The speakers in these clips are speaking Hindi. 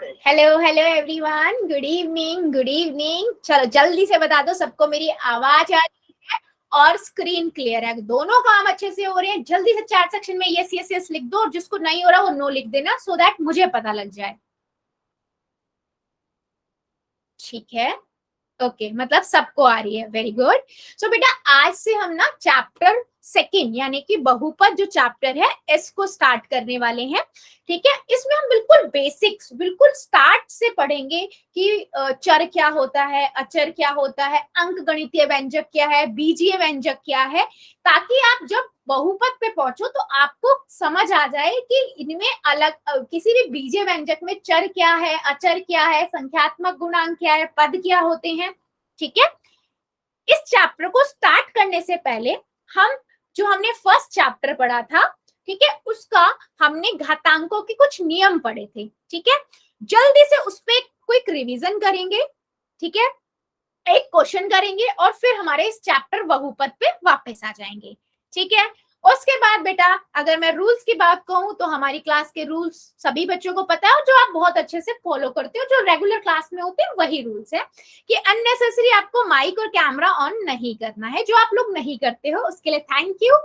Hello hello everyone, good evening good evening. चलो जल्दी से बता दो सबको मेरी आवाज आ रही है और स्क्रीन क्लियर है, दोनों काम अच्छे से हो रहे हैं। जल्दी से चैट सेक्शन में यस यस यस लिख दो और जिसको नहीं हो रहा वो नो लिख देना, सो दैट मुझे पता लग जाए। ठीक है, ओके मतलब सबको आ रही है, वेरी गुड। सो बेटा आज से हम ना चैप्टर सेकेंड यानी कि बहुपद जो चैप्टर है इसको स्टार्ट करने वाले हैं। ठीक है, इसमें हम बिल्कुल बेसिक्स बिल्कुल स्टार्ट से पढ़ेंगे कि चर क्या होता है, अचर क्या होता है, अंक गणितीय व्यंजक क्या है, बीजीय व्यंजक क्या है, ताकि आप जब बहुपद पे पहुंचो तो आपको समझ आ जाए कि इनमें अलग किसी भी बीजीय व्यंजक में चर क्या है, अचर क्या है, संख्यात्मक गुणांक क्या है, पद क्या होते हैं। ठीक है, इस चैप्टर को स्टार्ट करने से पहले हम जो हमने फर्स्ट चैप्टर पढ़ा था, ठीक है, उसका हमने घातांकों के कुछ नियम पढ़े थे। ठीक है, जल्दी से उस पर क्विक रिवीजन करेंगे। ठीक है, एक क्वेश्चन करेंगे और फिर हमारे इस चैप्टर बहुपद पे वापस आ जाएंगे। ठीक है, उसके बाद बेटा अगर मैं रूल्स की बात कहूं तो हमारी क्लास के रूल्स सभी बच्चों को पता है और जो आप बहुत अच्छे से फॉलो करते हो, जो रेगुलर क्लास में होते हैं वही रूल्स है कि अननेसेसरी आपको माइक और कैमरा ऑन नहीं करना है। जो आप लोग नहीं करते हो उसके लिए थैंक यू।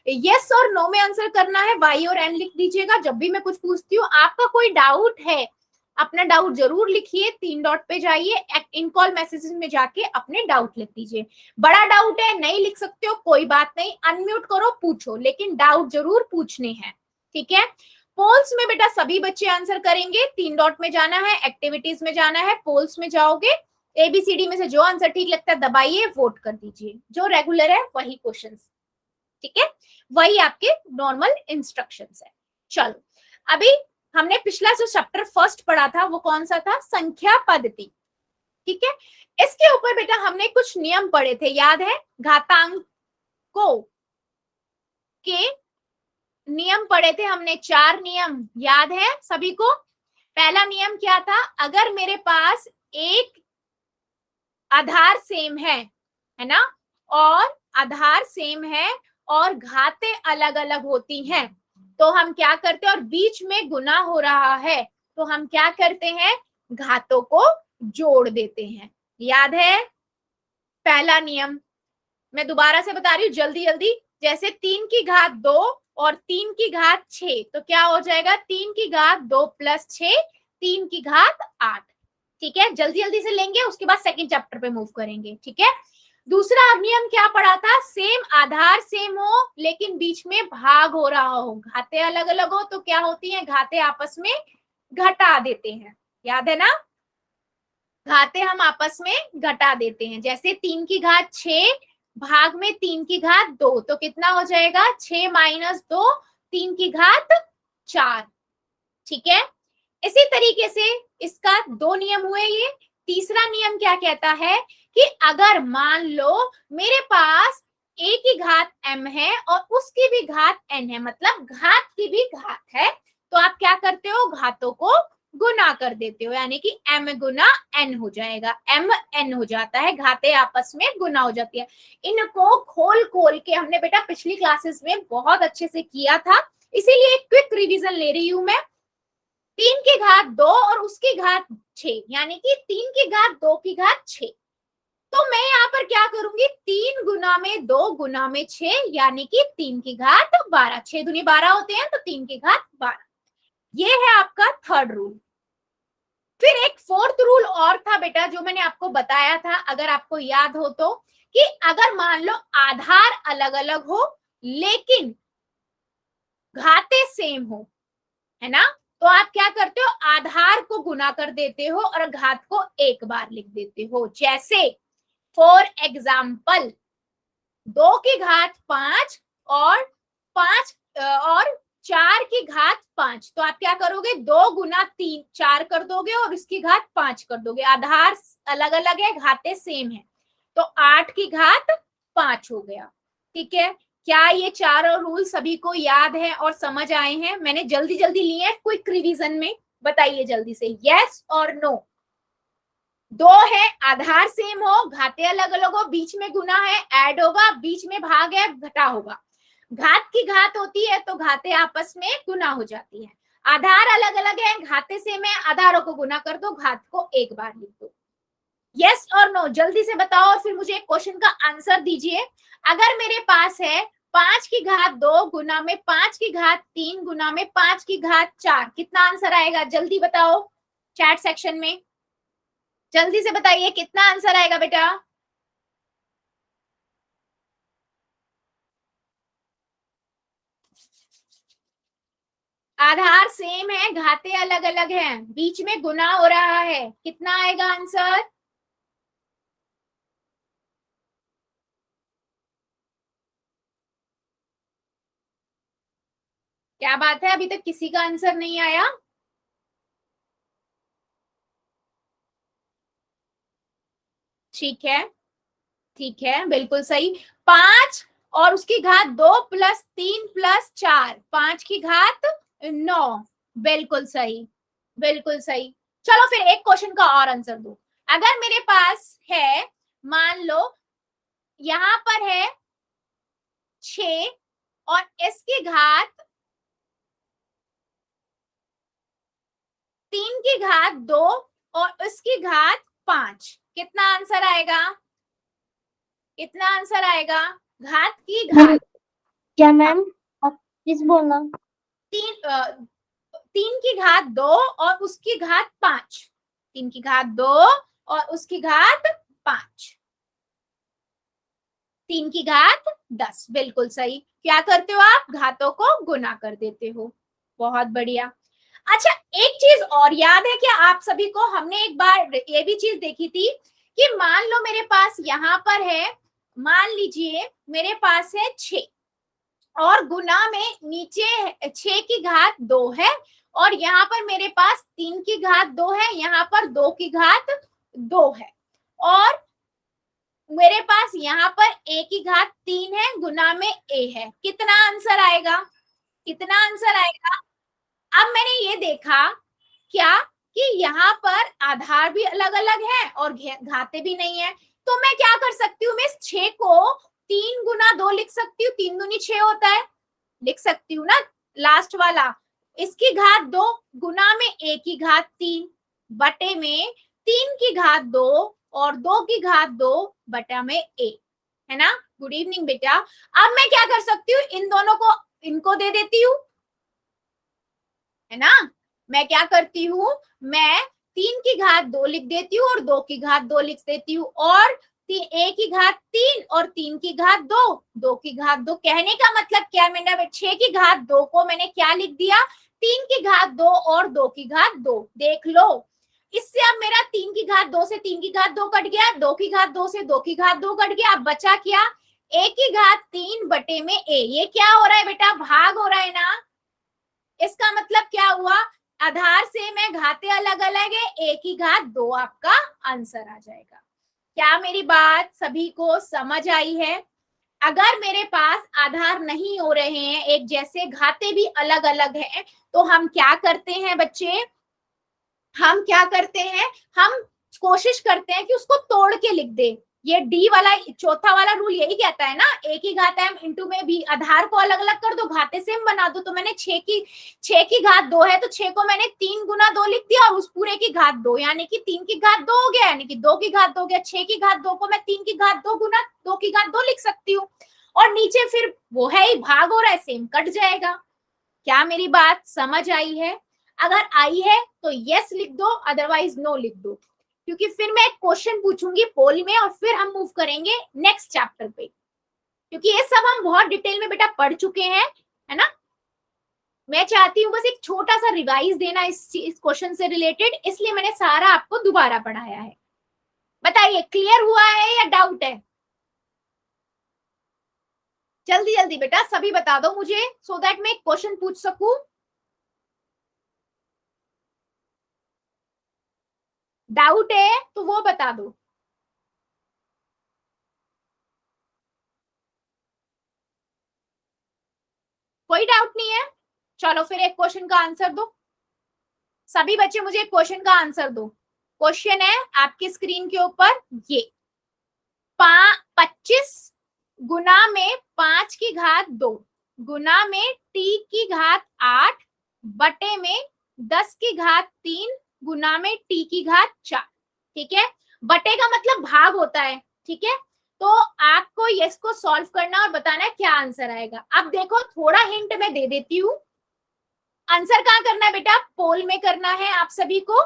यस और नो में आंसर करना है, वाई और एन लिख दीजिएगा जब भी मैं कुछ पूछती हूँ। आपका कोई डाउट है अपना डाउट जरूर लिखिए, 3 डॉट पे जाइए, इन कॉल मैसेजेस में जाके अपने डाउट लिख दीजिए। बड़ा डाउट है नहीं लिख सकते हो कोई बात नहीं, अनम्यूट करो पूछो, लेकिन डाउट जरूर पूछने हैं। ठीक है, पोल्स में बेटा सभी बच्चे आंसर करेंगे, 3 डॉट में जाना है, एक्टिविटीज में जाना है, पोल्स में जाओगे, एबीसीडी में से जो आंसर ठीक लगता है दबाइए, वोट कर दीजिए, जो रेगुलर है वही क्वेश्चन। ठीक है, वही आपके नॉर्मल इंस्ट्रक्शंस है। चलो अभी हमने पिछला जो चैप्टर फर्स्ट पढ़ा था वो कौन सा था, संख्या पद्धति। ठीक है, इसके ऊपर बेटा हमने कुछ नियम पढ़े थे, याद है, घातांकों के नियम पढ़े थे हमने, 4 नियम याद है सभी को। पहला नियम क्या था, अगर मेरे पास एक आधार सेम है ना, और आधार सेम है और घातें अलग अलग होती हैं तो हम क्या करते हैं, और बीच में गुना हो रहा है तो हम क्या करते हैं, घातों को जोड़ देते हैं। याद है पहला नियम, मैं दोबारा से बता रही हूँ जल्दी जल्दी। जैसे 3 की घात 2 और 3 की घात 6 तो क्या हो जाएगा, 3 की घात 2 प्लस 6, 3 की घात 8। ठीक है, जल्दी जल्दी से लेंगे, उसके बाद सेकंड चैप्टर पे मूव करेंगे। ठीक है, दूसरा नियम क्या पढ़ा था, सेम आधार सेम हो लेकिन बीच में भाग हो रहा हो, घाते अलग अलग हो तो क्या होती है, घाते आपस में घटा देते हैं। याद है ना, घाते हम आपस में घटा देते हैं। जैसे 3 की घात 6 भाग में 3 की घात 2 तो कितना हो जाएगा, 6 माइनस 2, 3 की घात 4। ठीक है, इसी तरीके से इसका 2 नियम हुए ये। तीसरा नियम क्या कहता है कि अगर मान लो मेरे पास a की घात m है और उसकी भी घात n है, मतलब घात की भी घात है, तो आप क्या करते हो, घातों को गुना कर देते हो, यानी कि m गुना n हो जाएगा, m n हो जाता है, घातें आपस में गुना हो जाती है। इनको खोल खोल के हमने बेटा पिछली क्लासेस में बहुत अच्छे से किया था, इसीलिए एक क्विक रिवीजन ले रही हूं मैं। 3 की घात 2 और उसकी घात 6 यानी कि 3 की घात 2 की घात 6, तो मैं यहाँ पर क्या करूंगी, 3 गुना में 2 गुना में 6 यानी कि 3 की घात 12, 6 दूनी 12 होते हैं तो 3 की घात 12। ये है आपका थर्ड रूल। फिर एक फोर्थ रूल और था बेटा जो मैंने आपको बताया था, अगर आपको याद हो तो, कि अगर मान लो आधार अलग अलग हो लेकिन घाते सेम हो, है ना, तो आप क्या करते हो, आधार को गुना कर देते हो और घात को एक बार लिख देते हो। जैसे फॉर एग्जाम्पल 2 की घात 5 और 5 और 4 की घात 5, तो आप क्या करोगे, 2 गुना 3 4 कर दोगे और इसकी घात 5 कर दोगे, आधार अलग अलग है घातें सेम है, तो 8 की घात 5 हो गया। ठीक है, क्या ये चारों रूल सभी को याद है और समझ आए हैं, मैंने जल्दी जल्दी लिए हैं क्विक रिवीजन में, बताइए जल्दी से यस और नो। 2 है आधार सेम हो, घाते अलग अलग हो, बीच में गुना है ऐड होगा, बीच में भाग है घटा होगा, घात की घात होती है तो घाते आपस में गुना हो जाती है। आधार अलग अलग है, घाते सेम है, आधारों को गुना कर दो, घात को एक बार लिख दो। यस और नो जल्दी से बताओ और फिर मुझे एक क्वेश्चन का आंसर दीजिए। अगर मेरे पास है 5 की घात 2 गुना में 5 की घात 3 गुना में 5 की घात 4, कितना आंसर आएगा? जल्दी बताओ चैट सेक्शन में, जल्दी से बताइए कितना आंसर आएगा बेटा। आधार सेम है, घाते अलग अलग हैं, बीच में गुना हो रहा है, कितना आएगा आंसर? क्या बात है, अभी तक किसी का आंसर नहीं आया? ठीक है, ठीक है, बिल्कुल सही। 5 और उसकी घात 2 + 3 + 4, 5 की घात 9, बिल्कुल सही, बिल्कुल सही। चलो फिर एक क्वेश्चन का और आंसर दो। अगर मेरे पास है, मान लो यहां पर है 6 और इसकी घात 3 की घात 2 और उसकी घात 5, कितना आंसर आएगा? कितना आंसर आएगा? घात की घात, क्या मैम, आप प्लीज बोलना। 3 की घात 2 और उसकी घात 5, 3 की घात 2 और उसकी घात 5, 3 की घात 10, बिल्कुल सही। क्या करते हो आप? घातों को गुना कर देते हो, बहुत बढ़िया। अच्छा, एक चीज और याद है क्या आप सभी को? हमने एक बार ये भी चीज देखी थी कि मान लो मेरे पास यहाँ पर है, मान लीजिए मेरे पास है 6 और गुना में नीचे 6 की घात 2 है और यहाँ पर मेरे पास 3 की घात 2 है, यहाँ पर 2 की घात 2 है और मेरे पास यहाँ पर A की घात 3 है, गुना में A है, कितना आंसर आएगा? कितना आंसर आएगा? अब मैंने ये देखा क्या कि यहाँ पर आधार भी अलग अलग है और घाते भी नहीं है, तो मैं क्या कर सकती हूँ? मैं इस 6 को 3 × 2 लिख सकती हूँ, 3 दूनी 6 होता है, लिख सकती हूँ ना लास्ट वाला। इसकी घात 2 गुना में A की घात 3 बटे में 3 की घात 2 और 2 की घात 2 बटा में A, है ना? गुड इवनिंग बेटा। अब मैं क्या कर सकती हूँ? इन दोनों को इनको दे देती हूँ, है ना? मैं क्या करती हूँ? मैं 3 की घात 2 लिख देती हूँ और 2 की घात 2 लिख देती हूँ और A की घात 3 और 3 की घात 2, 2 की घात 2, कहने का मतलब क्या मैंने 6 की घात 2 को मैंने क्या लिख दिया? 3 की घात 2 और 2 की घात 2, देख लो। इससे अब मेरा 3 की घात 2 से 3 की घात 2 कट गया, 2 की घात 2 से 2 की घात 2 कट गया, अब बचा क्या? A की घात 3 बटे में A। ये क्या हो रहा है बेटा? भाग हो रहा है ना? इसका मतलब क्या हुआ? आधार से मैं घाते अलग अलग है, A की घात 2 आपका आंसर आ जाएगा। क्या मेरी बात सभी को समझ आई है? अगर मेरे पास आधार नहीं हो रहे हैं एक जैसे, घाते भी अलग अलग है, तो हम क्या करते हैं बच्चे? हम क्या करते हैं? हम कोशिश करते हैं कि उसको तोड़ के लिख दे। ये डी वाला चौथा वाला रूल यही कहता है ना, A की घात इंटू में भी, आधार को अलग अलग कर दो, घाते सेम बना दो। तो मैंने 6 की घात 2 है तो 6 को मैंने 3 × 2 लिख दिया और उस पूरे की घात 2, यानी कि 3 की घात 2 हो गया, यानी कि 2 की घात 2 हो गया। 6 की घात 2 को मैं 3 की घात 2 गुना 2 की घात 2 लिख सकती हूँ और नीचे फिर वो है ही, भाग हो रहा है, सेम कट जाएगा। क्या मेरी बात समझ आई है? अगर आई है तो यस लिख दो, अदरवाइज नो लिख दो, क्योंकि फिर मैं एक क्वेश्चन पूछूंगी पोल में और फिर हम मूव करेंगे नेक्स्ट चैप्टर पे, क्योंकि ये सब हम बहुत डिटेल में बेटा पढ़ चुके हैं, है ना? मैं चाहती हूँ बस एक छोटा सा रिवाइज देना इस क्वेश्चन से रिलेटेड, इसलिए मैंने सारा आपको दोबारा पढ़ाया है। बताइए क्लियर हुआ है या डाउट है? जल्दी जल्दी बेटा सभी बता दो मुझे, सो दैट मैं एक क्वेश्चन पूछ सकूं। डाउट है तो वो बता दो। कोई डाउट नहीं है? चलो फिर एक क्वेश्चन का आंसर दो सभी बच्चे, मुझे एक क्वेश्चन का आंसर दो। क्वेश्चन है आपकी स्क्रीन के ऊपर, ये 25 गुना में 5 की घात 2 गुना में T की घात 8 बटे में 10 की घात 3 गुना में t की घात 4। ठीक है, बटे का मतलब भाग होता है। ठीक है, तो आपको इसको सॉल्व करना और बताना है क्या आंसर आएगा। अब देखो थोड़ा हिंट मैं दे देती हूँ। आंसर कहाँ करना है बेटा? पोल में करना है आप सभी को।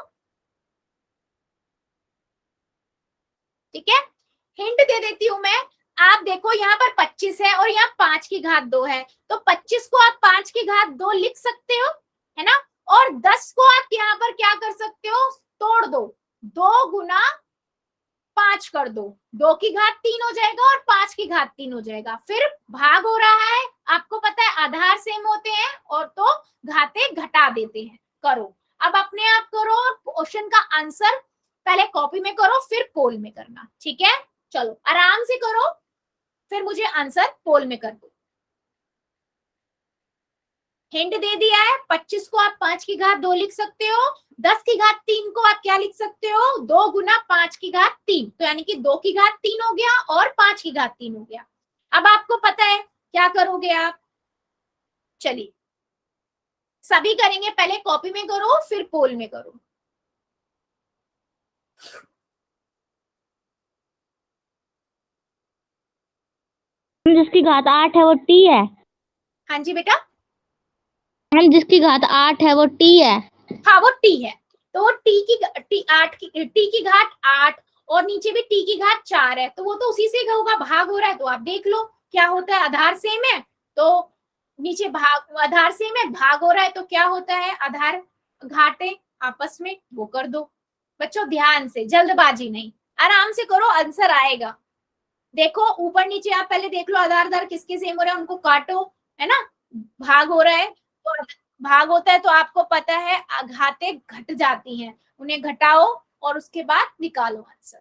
ठीक है, हिंट दे देती हूँ मैं। आप देखो यहाँ पर 25 है और यहाँ 5 की घात 2 है, तो 25 को आप 5 की घात 2 लिख सकते हो, है ना। और 10 को आप यहाँ पर क्या कर सकते हो? तोड़ दो, 2 गुना 5 कर दो, 2 की घात 3 हो जाएगा और 5 की घात 3 हो जाएगा। फिर भाग हो रहा है, आपको पता है आधार सेम होते हैं और तो घाते घटा देते हैं। करो, अब अपने आप करो। क्वेश्चन का आंसर पहले कॉपी में करो, फिर पोल में करना। ठीक है, चलो आराम से करो, फिर मुझे आंसर पोल में कर दो। हिंट दे दिया है, 25 को आप 5 की घात 2 लिख सकते हो, 10 की घात 3 को आप क्या लिख सकते हो? 2 गुना 5 की घात 3, तो यानी कि 2 की घात 3 हो गया और 5 की घात 3 हो गया। अब आपको पता है क्या करोगे आप? चलिए सभी करेंगे, पहले कॉपी में करो फिर पोल में करो। जिसकी घात 8 है वो टी है। हाँ जी बेटा, मैम जिसकी घात 8 है वो टी है। हाँ वो टी है, तो वो टी की घात 8 और नीचे भी टी की घात 4 है, तो वो तो उसी से होगा, भाग हो रहा है। तो आप देख लो क्या होता है, आधार सेम है तो नीचे भाग, आधार सेम है भाग हो रहा है तो क्या होता है? आधार घाटे आपस में, वो कर दो। बच्चों ध्यान से, जल्दबाजी नहीं, आराम से करो, आंसर आएगा। देखो ऊपर नीचे आप पहले देख लो, आधार आधार किसके सेम हो रहा है उनको काटो, है ना। भाग हो रहा है तो भाग होता है तो आपको पता है घाते घट जाती हैं, उन्हें घटाओ और उसके बाद निकालो आंसर।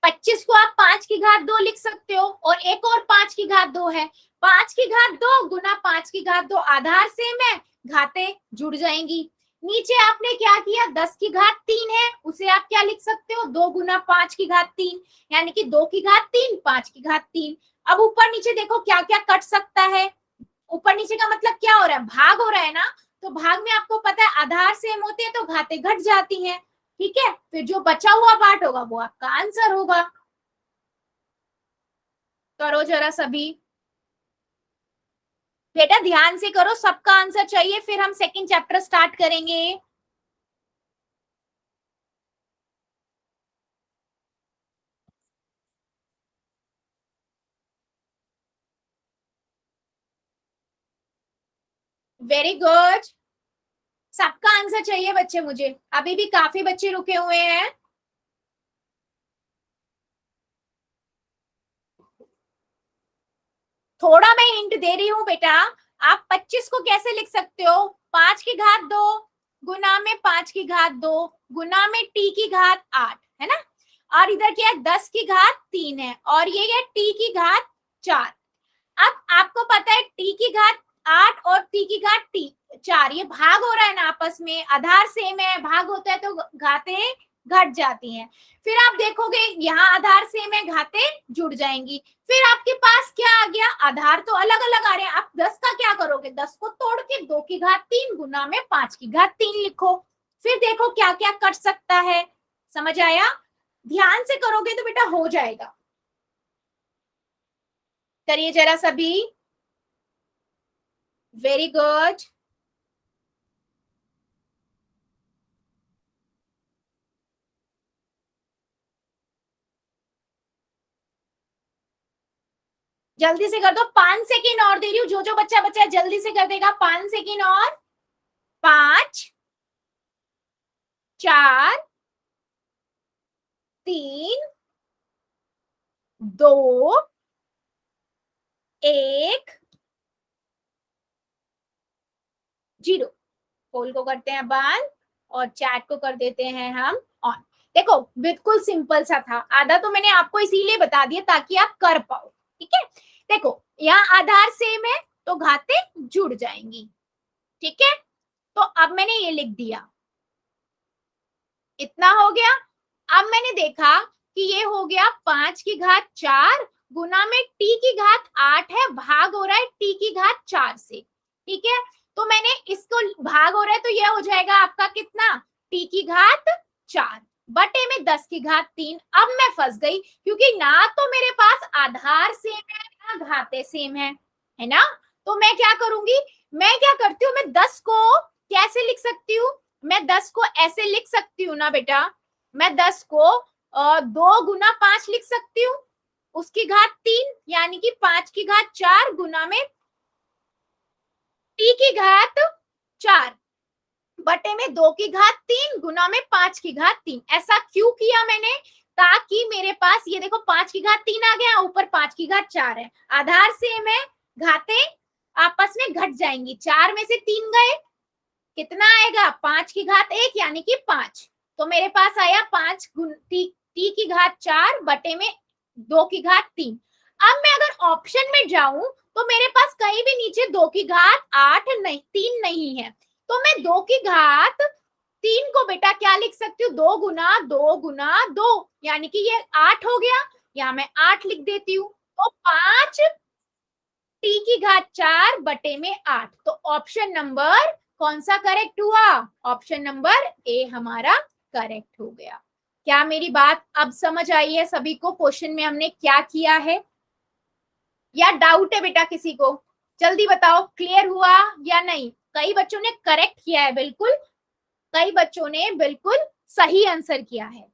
पच्चीस को आप 5 की घात 2 लिख सकते हो और एक और 5 की घात 2 है, 5 की घात 2 गुना 5 की घात 2, आधार सेम है, घाते जुड़ जाएंगी। नीचे आपने क्या किया? 10 की घात 3 है, उसे आप क्या लिख सकते हो? 2 गुना 5 की घात 3, यानी कि 2 की घात 3, 5 की घात 3। अब ऊपर नीचे देखो क्या क्या कट सकता है। ऊपर नीचे का मतलब क्या हो रहा है? भाग हो रहा है ना, तो भाग में आपको पता है आधार सेम होते हैं तो घाते घट जाती हैं। ठीक है, फिर जो बचा हुआ पार्ट होगा वो आपका आंसर होगा। करो जरा सभी, बेटा ध्यान से करो, सबका आंसर चाहिए, फिर हम सेकंड चैप्टर स्टार्ट करेंगे। वेरी गुड, सबका आंसर चाहिए बच्चे मुझे, अभी भी काफी बच्चे रुके हुए हैं। थोड़ा मैं हिंट दे रही हूँ बेटा, आप 25 को कैसे लिख सकते हो? 5 की घात 2 गुना में 5 की घात 2 गुना में टी की घात 8, है ना। और इधर क्या है? 10 की घात 3 है और ये है टी की घात 4। अब आपको पता है टी की घात 8 और टी की घात 4, ये भाग हो रहा है ना आपस में, आधार सेम है, भाग होता है तो घाते घट जाती हैं। फिर आप देखोगे यहाँ आधार सेम है, घाते जुड़ जाएंगी। फिर आपके पास क्या आ गया? आधार तो अलग अलग आ रहे हैं, आप 10 का क्या करोगे? 10 को तोड़ के 2 की घात 3 गुना में 5 की घात 3 लिखो। फिर देखो क्या क्या कट सकता है। समझ आया? ध्यान से करोगे तो बेटा हो जाएगा। करिए जरा सभी, वेरी गुड। जल्दी से कर दो, 5 सेकेंड और दे रही हूँ, जो जो बच्चा बच्चा जल्दी से कर देगा। 5 सेकेंड और, 5 4 3 2 1 0। पोल को करते हैं बंद और चैट को कर देते हैं हम ऑन। देखो बिल्कुल सिंपल सा था, आधा तो मैंने आपको इसीलिए बता दिया ताकि आप कर पाओ। ठीक है, देखो यहाँ आधार सेम है तो घाते जुड़ जाएंगी। ठीक है, तो अब मैंने ये लिख दिया, इतना हो गया। अब मैंने देखा कि ये हो गया 5 की घात 4 गुना में t की घात 8 है, भाग हो रहा है t की घात 4 से। ठीक है, तो मैंने इसको भाग हो रहा है तो यह हो जाएगा आपका कितना, t की घात 4 बटे में 10 की घात 3। अब मैं फंस गई क्योंकि ना तो मेरे पास आधार सेम है ना घाते सेम है ना। तो मैं क्या करूंगी, मैं क्या करती हूँ, मैं 10 को कैसे लिख सकती हूँ, मैं 10 को ऐसे लिख सकती हूँ ना बेटा, मैं 10 को 2 गुना 5 लिख सकती हूँ, उसकी घात 3 यानी कि 5 की घात 4 गुना में t की घात 4 बटे में 2 की घात 3 गुना में 5 की घात 3। ऐसा क्यों किया मैंने, ताकि मेरे पास ये देखो 5 की घात 3 आ गया, ऊपर 5 की घात 4 है, आधार सेम है, घातें आपस में घट जाएंगी, 4 में से 3 गए, कितना आएगा 5 की घात 1 यानी कि 5। तो मेरे पास आया 5 टी की घात 4 बटे में 2 की घात 3। अब मैं अगर ऑप्शन में जाऊं तो मेरे पास कहीं भी नीचे 2 की घात 8 नहीं 3 नहीं है, तो मैं 2 की घात 3 को बेटा क्या लिख सकती हूँ, 2 गुना 2 यानी कि ये 8 हो गया, यहाँ मैं 8 लिख देती हूँ। तो 5 टी की घात 4 बटे में 8। तो ऑप्शन नंबर कौन सा करेक्ट हुआ, ऑप्शन नंबर ए हमारा करेक्ट हो गया। क्या मेरी बात अब समझ आई है सभी को, क्वेश्चन में हमने क्या किया है, या डाउट है बेटा किसी को, जल्दी बताओ क्लियर हुआ या नहीं। कई बच्चों ने करेक्ट किया है, बिल्कुल कई बच्चों ने बिल्कुल सही आंसर किया है।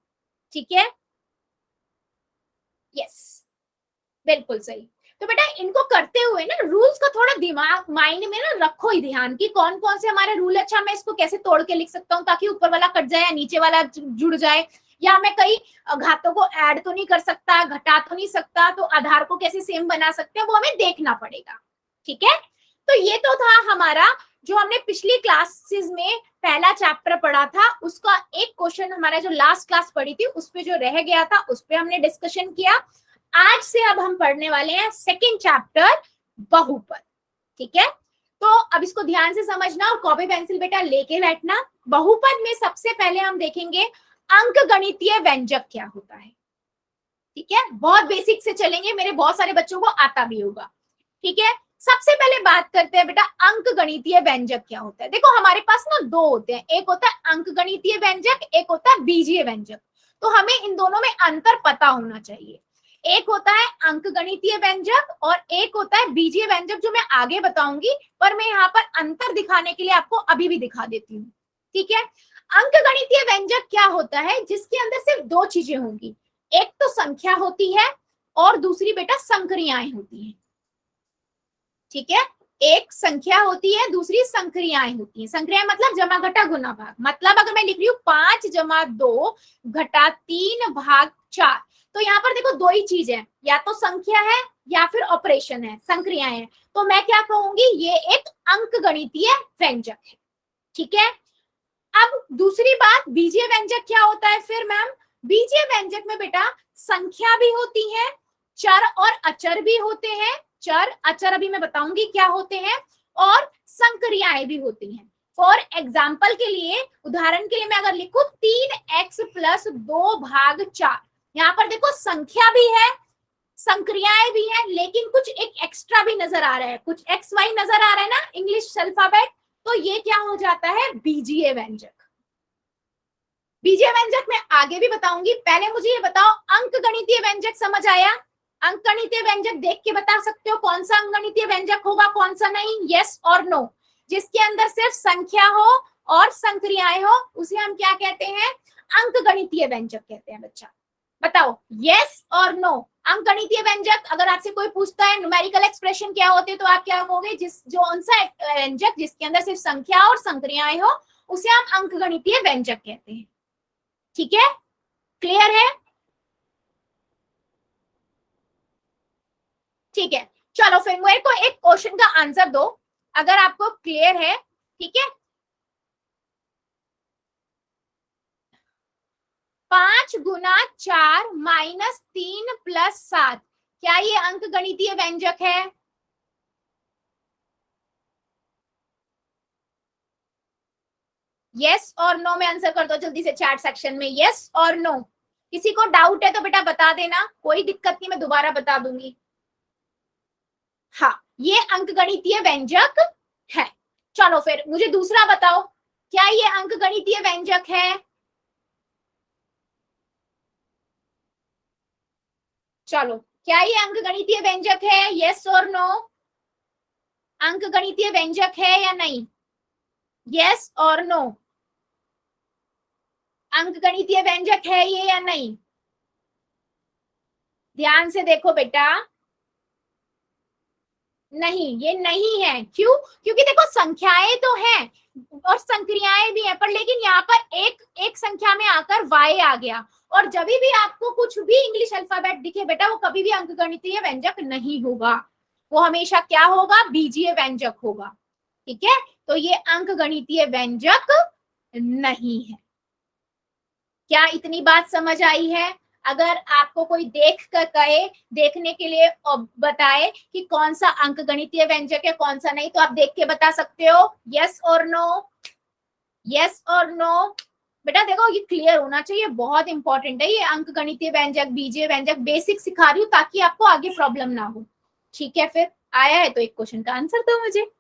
ठीक है, यस बिल्कुल सही। तो बेटा इनको करते हुए ना रूल्स का थोड़ा दिमाग माइंड में ना रखो ही ध्यान कि कौन कौन से हमारे रूल, अच्छा मैं इसको कैसे तोड़ के लिख सकता हूँ ताकि ऊपर वाला कट जाए या नीचे वाला जुड़ जाए, या मैं कई घातों को ऐड तो नहीं कर सकता, घटा तो नहीं सकता, तो आधार को कैसे सेम बना सकते हैं वो हमें देखना पड़ेगा। ठीक है, तो ये तो था हमारा जो हमने पिछली क्लासेस में पहला चैप्टर पढ़ा था, उसका एक क्वेश्चन हमारा जो लास्ट क्लास पढ़ी थी उस पे जो रह गया था उस पे हमने डिस्कशन किया। आज से अब हम पढ़ने वाले हैं सेकेंड चैप्टर बहुपद। ठीक है, तो अब इसको ध्यान से समझना और कॉपी पेंसिल बेटा लेके बैठना। बहुपद में सबसे पहले हम देखेंगे अंकगणितीय व्यंजक क्या होता है। ठीक है, बहुत बेसिक से चलेंगे, मेरे बहुत सारे बच्चों को आता भी होगा। ठीक है, सबसे पहले बात करते हैं बेटा अंकगणितीय व्यंजक क्या होता है। देखो हमारे पास ना दो होते हैं, एक होता है अंकगणितीय व्यंजक, एक होता है बीजीय व्यंजक। तो हमें इन दोनों में अंतर पता होना चाहिए, एक होता है अंकगणितीय व्यंजक और एक होता है बीजीय व्यंजक, जो मैं आगे बताऊंगी, पर मैं यहाँ पर अंतर दिखाने के लिए आपको अभी भी दिखा देती हूँ। ठीक है, अंकगणितीय व्यंजक क्या होता है, जिसके अंदर सिर्फ दो चीजें होंगी, एक तो संख्या होती है और दूसरी बेटा संक्रियाएं होती हैं। ठीक है, एक संख्या होती है, दूसरी संक्रियाएं होती हैं। संक्रियाएं मतलब जमा घटा गुना भाग, मतलब अगर मैं लिख रही हूँ 5 जमा 2 घटा 3 भाग 4, तो यहाँ पर देखो दो ही चीज है, या तो संख्या है या फिर ऑपरेशन है, संक्रियाएं हैं। तो मैं क्या कहूंगी, ये एक अंकगणितीय व्यंजक है। ठीक है, अब दूसरी बात बीजीय व्यंजक क्या होता है फिर मैम, बीजीय व्यंजक में बेटा संख्या भी होती है, चर और अचर भी होते हैं, चर अचर अभी मैं बताऊंगी क्या होते हैं, और संक्रियाएं भी होती हैं। फॉर एग्जाम्पल के लिए, उदाहरण के लिए मैं अगर लिखूं 3x + 2 भाग 4, यहाँ पर देखो संख्या भी है संक्रियाएं भी है, लेकिन कुछ एक एक्स्ट्रा भी नजर आ रहा है, कुछ एक्स वाई नजर आ रहा है ना इंग्लिश अल्फाबेट, तो ये क्या हो जाता है बीजीय व्यंजक। बीजीय व्यंजक मैं आगे भी बताऊंगी, पहले मुझे ये बताओ अंकगणितीय व्यंजक समझ आया। अंकगणितीय व्यंजक देख के बता सकते हो कौन सा अंकगणितीय व्यंजक होगा कौन सा नहीं, यस और नो। जिसके अंदर सिर्फ संख्या हो और संक्रियाएं हो उसे हम क्या कहते हैं, अंकगणितीय व्यंजक कहते हैं। बच्चा बताओ यस और नो, अंकगणितीय व्यंजक अगर आपसे कोई पूछता है न्यूमेरिकल एक्सप्रेशन क्या होते हैं, तो आप क्या कहोगे, जिस जो कौन सा व्यंजक जिसके अंदर सिर्फ संख्या और संक्रियाएं हो उसे हम अंकगणितीय व्यंजक कहते हैं। ठीक है, क्लियर है, ठीक है। चलो फिर मेरे को एक क्वेश्चन का आंसर दो अगर आपको क्लियर है। ठीक है, 5 गुना 4 माइनस 3 प्लस 7, क्या ये अंकगणितीय व्यंजक है? यस और नो में आंसर कर दो जल्दी से चैट सेक्शन में, यस और नो। किसी को डाउट है तो बेटा बता देना, कोई दिक्कत नहीं, मैं दोबारा बता दूंगी। हाँ, ये अंकगणितीय व्यंजक है। चलो फिर मुझे दूसरा बताओ, क्या ये अंकगणितीय व्यंजक है? चलो, क्या ये अंकगणितीय व्यंजक है? यस और नो? अंकगणितीय व्यंजक है या नहीं? यस और नो? अंकगणितीय व्यंजक है ये या नहीं? ध्यान से देखो बेटा, नहीं, ये नहीं है। क्यों? क्योंकि देखो संख्याएं तो हैं और संक्रियाएं भी हैं, पर लेकिन यहाँ पर एक एक संख्या में आकर y आ गया, और जब भी आपको कुछ भी इंग्लिश अल्फाबेट दिखे बेटा, वो कभी भी अंकगणितीय व्यंजक नहीं होगा, वो हमेशा क्या होगा? बीजीय व्यंजक होगा। ठीक है, तो ये अंकगणितीय व्यंजक नहीं है। क्या इतनी बात समझ आई है? अगर आपको कोई देख कर कहे, देखने के लिए बताए कि कौन सा अंकगणितीय व्यंजक है कौन सा नहीं, तो आप देख के बता सकते हो, यस और नो? यस और नो? बेटा देखो, ये क्लियर होना चाहिए, बहुत इंपॉर्टेंट है ये अंकगणितीय व्यंजक, बीजीय व्यंजक, बेसिक सिखा रही हूँ ताकि आपको आगे प्रॉब्लम ना हो। ठीक है, फिर आया है तो एक क्वेश्चन का आंसर दो मुझे।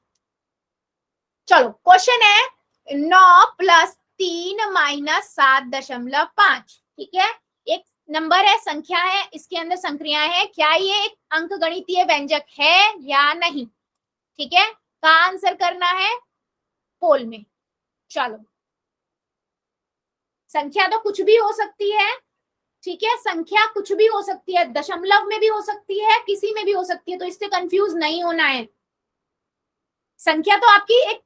चलो, क्वेश्चन है 9 + 3 - 7.5। ठीक है, एक नंबर है, संख्या है, इसके अंदर संक्रियाएं हैं, क्या ये एक अंकगणितीय व्यंजक है या नहीं? ठीक है, का आंसर करना है पोल में। चलो, संख्या तो कुछ भी हो सकती है। ठीक है, संख्या कुछ भी हो सकती है, दशमलव में भी हो सकती है, किसी में भी हो सकती है, तो इससे कंफ्यूज नहीं होना है। संख्या तो आपकी एक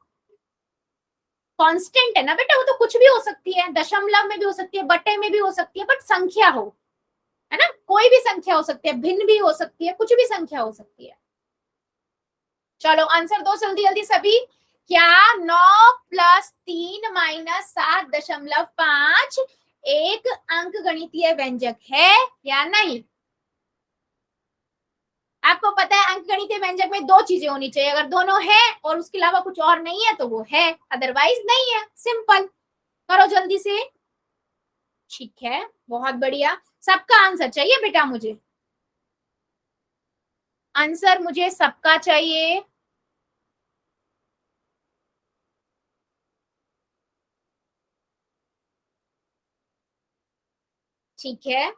कांस्टेंट है ना बेटा, वो तो कुछ भी हो सकती है, दशमलव में भी हो सकती है, बटे में भी हो सकती है, बट संख्या हो, है ना? कोई भी संख्या हो सकती है, भिन्न भी हो सकती है, कुछ भी संख्या हो सकती है। चलो आंसर दो जल्दी जल्दी सभी। क्या 9 + 3 - 7.5 एक अंकगणितीय व्यंजक है या नहीं? आपको पता है अंकगणितीय व्यंजक में दो चीजें होनी चाहिए, अगर दोनों है और उसके अलावा कुछ और नहीं है तो वो है, अदरवाइज नहीं है। सिंपल, करो जल्दी से। ठीक है, बहुत बढ़िया, सबका आंसर चाहिए बेटा मुझे, आंसर मुझे सबका चाहिए। ठीक है,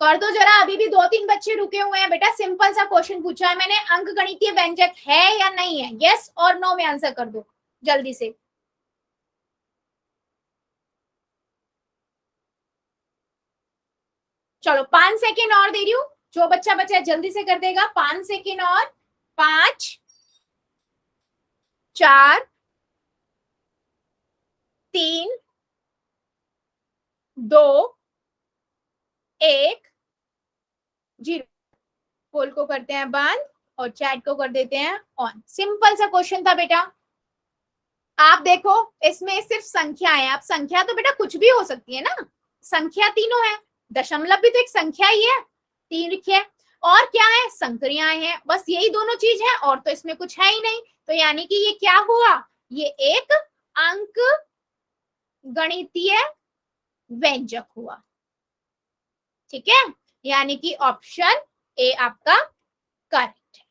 कर दो जरा, अभी भी 2-3 बच्चे रुके हुए हैं बेटा, सिंपल सा क्वेश्चन पूछा है मैंने, अंकगणितीय व्यंजक है या नहीं है, यस और नो में आंसर कर दो जल्दी से। चलो 5 सेकेंड और दे रही हूँ, जो बच्चा बचा है जल्दी से कर देगा, 5 सेकेंड और। 5, 4, 3, 2, 1, 0। पोल को करते हैं बंद और चैट को कर देते हैं ऑन। सिंपल सा क्वेश्चन था बेटा। आप देखो, इसमें सिर्फ संख्या है, अब संख्या तो बेटा कुछ भी हो सकती है ना, संख्या तीनों है, दशमलव भी तो एक संख्या ही है, 3 लिखिए, और क्या है? संक्रियाएं हैं, बस यही दोनों चीज है, और तो इसमें कुछ है ही नहीं, तो यानी कि ये क्या हुआ? ये एक अंक गणितीय व्यंजक हुआ। ठीक है, यानी कि ऑप्शन ए आपका करेक्ट है।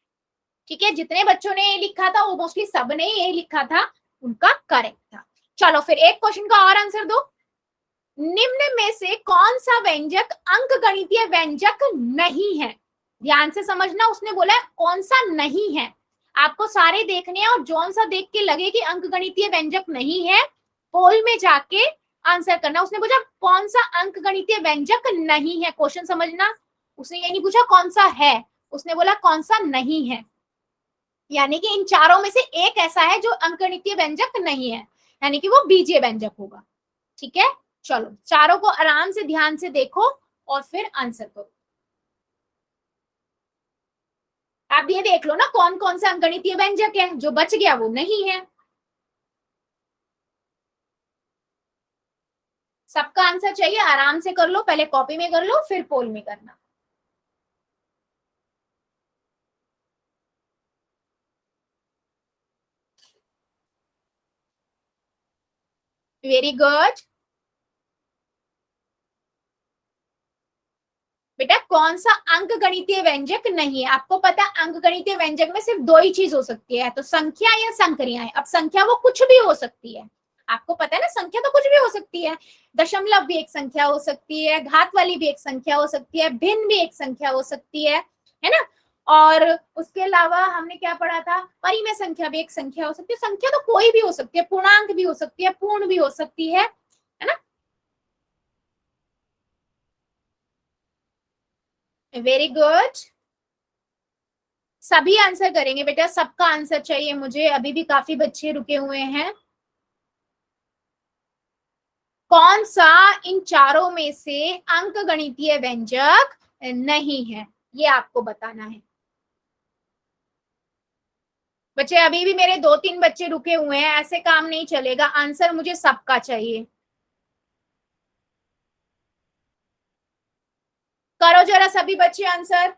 ठीक है, जितने बच्चों ने ये लिखा था वो मोस्टली सबने ये लिखा था, उनका करेक्ट था। चलो फिर एक क्वेश्चन का और आंसर दो, निम्न में से कौन सा व्यंजक अंकगणितीय व्यंजक नहीं है? ध्यान से समझना, उसने बोला है कौन सा नहीं है, आपको सारे देखने हैं, और जौन सा देख के लगे कि अंकगणितीय व्यंजक नहीं है, पोल में जाके आंसर करना। उसने पूछा कौन सा अंकगणितीय व्यंजक नहीं है, क्वेश्चन समझना, उसने ये नहीं पूछा कौन सा है, उसने बोला कौन सा नहीं है, यानी कि इन चारों में से एक ऐसा है जो अंकगणितीय व्यंजक नहीं है, यानी कि वो बीजीय व्यंजक होगा। ठीक है, चलो चारों को आराम से ध्यान से देखो और फिर आंसर करो। आप ये देख लो ना कौन कौन सा अंकगणितीय व्यंजक है, जो बच गया वो नहीं है। सबका आंसर चाहिए, आराम से कर लो, पहले कॉपी में कर लो फिर पोल में करना। Very good. बेटा कौन सा अंक गणितीय व्यंजक नहीं है? आपको पता है अंक गणितीय व्यंजक में सिर्फ दो ही चीज हो सकती है, तो संख्या या संक्रियाएं। अब संख्या वो कुछ भी हो सकती है, आपको पता है ना, संख्या तो कुछ भी हो सकती है। दशमलव भी एक संख्या हो सकती है, घात वाली भी एक संख्या हो सकती है, भिन्न भी एक संख्या हो सकती है ना। और उसके अलावा हमने क्या पढ़ा था, परिमेय संख्या भी एक संख्या हो सकती है। संख्या तो कोई भी हो सकती है, पूर्णांक भी हो सकती है, पूर्ण भी हो सकती है ना। वेरी गुड, सभी आंसर करेंगे बेटा, सबका आंसर चाहिए मुझे, अभी भी काफी बच्चे रुके हुए हैं। कौन सा इन चारों में से अंक गणितीय व्यंजक नहीं है, ये आपको बताना है। बच्चे अभी भी मेरे 2-3 बच्चे रुके हुए हैं, ऐसे काम नहीं चलेगा, आंसर मुझे सबका चाहिए। करो जरा सभी बच्चे आंसर।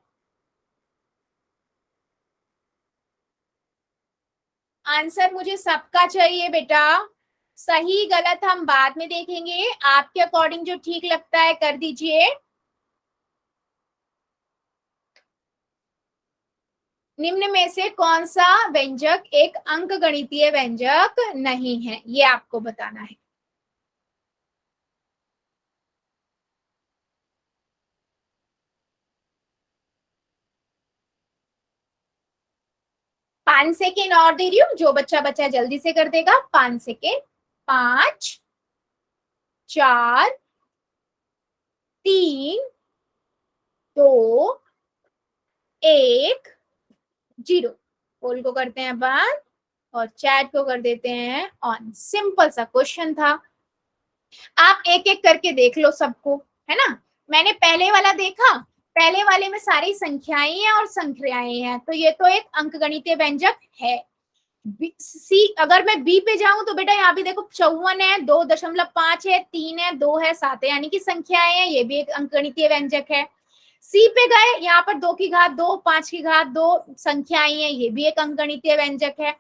आंसर मुझे सबका चाहिए बेटा, सही गलत हम बाद में देखेंगे, आपके अकॉर्डिंग जो ठीक लगता है कर दीजिए। निम्न में से कौन सा व्यंजक एक अंक गणितीय व्यंजक नहीं है, ये आपको बताना है। पांच सेकेंड और दे रही हूँ, जो बच्चा बच्चा जल्दी से कर देगा। 5 सेकेंड, 5, 4, 3, 2, 1, 0। पोल को करते हैं बंद और चैट को कर देते हैं ऑन। सिंपल सा क्वेश्चन था, आप एक एक करके देख लो सबको, है ना। मैंने पहले वाला देखा, पहले वाले में सारी संख्याएं हैं और संख्याएं हैं, तो ये तो एक अंकगणितीय व्यंजक है। सी, अगर मैं बी पे जाऊं तो बेटा यहाँ भी देखो 54 है, 2.5 है, 3 है, 2 है, 7 है, यानी कि संख्याएं हैं, ये भी एक अंकगणितीय व्यंजक है। सी पे गए, यहाँ पर 2 की घात 2, 5 की घात 2 संख्याएं हैं, ये भी एक अंकगणितीय व्यंजक है।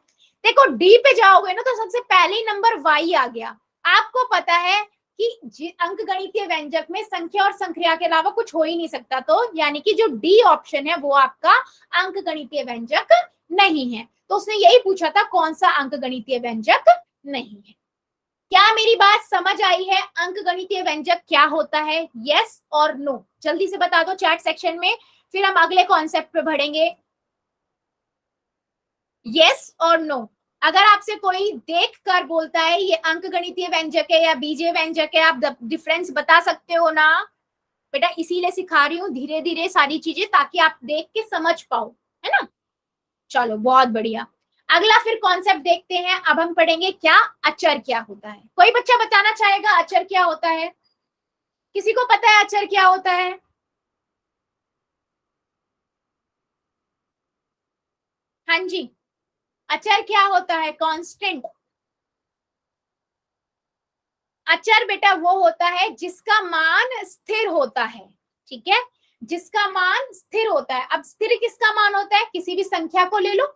देखो डी पे जाओगे ना तो सबसे पहले नंबर वाई आ गया। आपको पता है कि अंकगणितीय व्यंजक में संख्या और संक्रिया के अलावा कुछ हो ही नहीं सकता, तो यानी कि जो डी ऑप्शन है वो आपका अंकगणितीय व्यंजक नहीं है। तो उसने यही पूछा था कौन सा अंकगणितीय व्यंजक नहीं है। क्या मेरी बात समझ आई है? अंकगणितीय व्यंजक क्या होता है, यस और नो, जल्दी से बता दो चैट सेक्शन में, फिर हम अगले कॉन्सेप्ट पे बढ़ेंगे। यस और नो, अगर आपसे कोई देख कर बोलता है ये अंकगणितीय व्यंजक है या बीजीय व्यंजक है, आप डिफरेंस बता सकते हो ना बेटा, इसीलिए सिखा रही हूँ धीरे धीरे सारी चीजें, ताकि आप देख के समझ पाओ, है ना। चलो बहुत बढ़िया, अगला फिर कॉन्सेप्ट देखते हैं। अब हम पढ़ेंगे क्या, अचर क्या होता है। कोई बच्चा बताना चाहेगा अचर क्या होता है? किसी को पता है अचर क्या होता है? हाँ जी, अचर क्या होता है? कांस्टेंट। अचर बेटा वो होता है जिसका मान स्थिर होता है, ठीक है, जिसका मान स्थिर होता है। अब स्थिर किसका मान होता है? किसी भी संख्या को ले लो,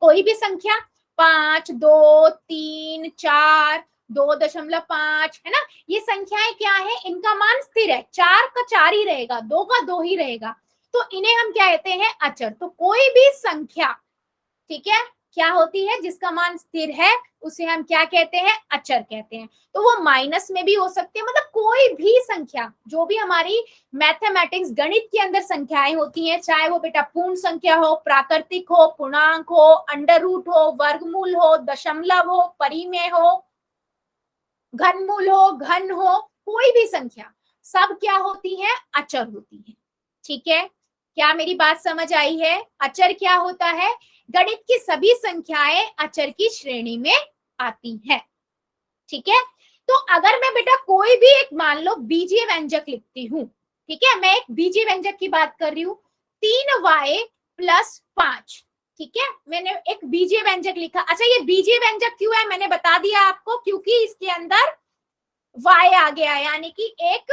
कोई भी संख्या, 5, 2, 3, 4, 2.5, है ना। ये संख्याएं क्या है, इनका मान स्थिर है, 4 का 4 ही रहेगा, 2 का 2 ही रहेगा, तो इन्हें हम क्या कहते हैं, अचर। तो कोई भी संख्या, ठीक है, क्या होती है, जिसका मान स्थिर है उसे हम क्या कहते हैं, अचर कहते हैं। तो वो माइनस में भी हो सकते हैं, मतलब कोई भी संख्या, जो भी हमारी मैथमेटिक्स गणित के अंदर संख्याएं होती हैं, चाहे वो बेटा पूर्ण संख्या हो, प्राकृतिक हो, पूर्णांक हो, अंडर रूट हो, वर्गमूल हो, दशमलव हो, परिमेय हो, घनमूल हो, घन हो, कोई भी संख्या, सब क्या होती है, अचर होती है, ठीक है। क्या मेरी बात समझ आई है? अचर क्या होता है, गणित की सभी संख्याएं अचर की श्रेणी में आती हैं, ठीक है। तो अगर मैं बेटा कोई भी एक मान लो बीजीय व्यंजक लिखती हूँ, ठीक है, मैं एक बीजीय व्यंजक की बात कर रही हूँ, 3y+5, ठीक है, मैंने एक बीजीय व्यंजक लिखा। अच्छा ये बीजीय व्यंजक क्यों है, मैंने बता दिया आपको, क्योंकि इसके अंदर y आ गया, यानी कि एक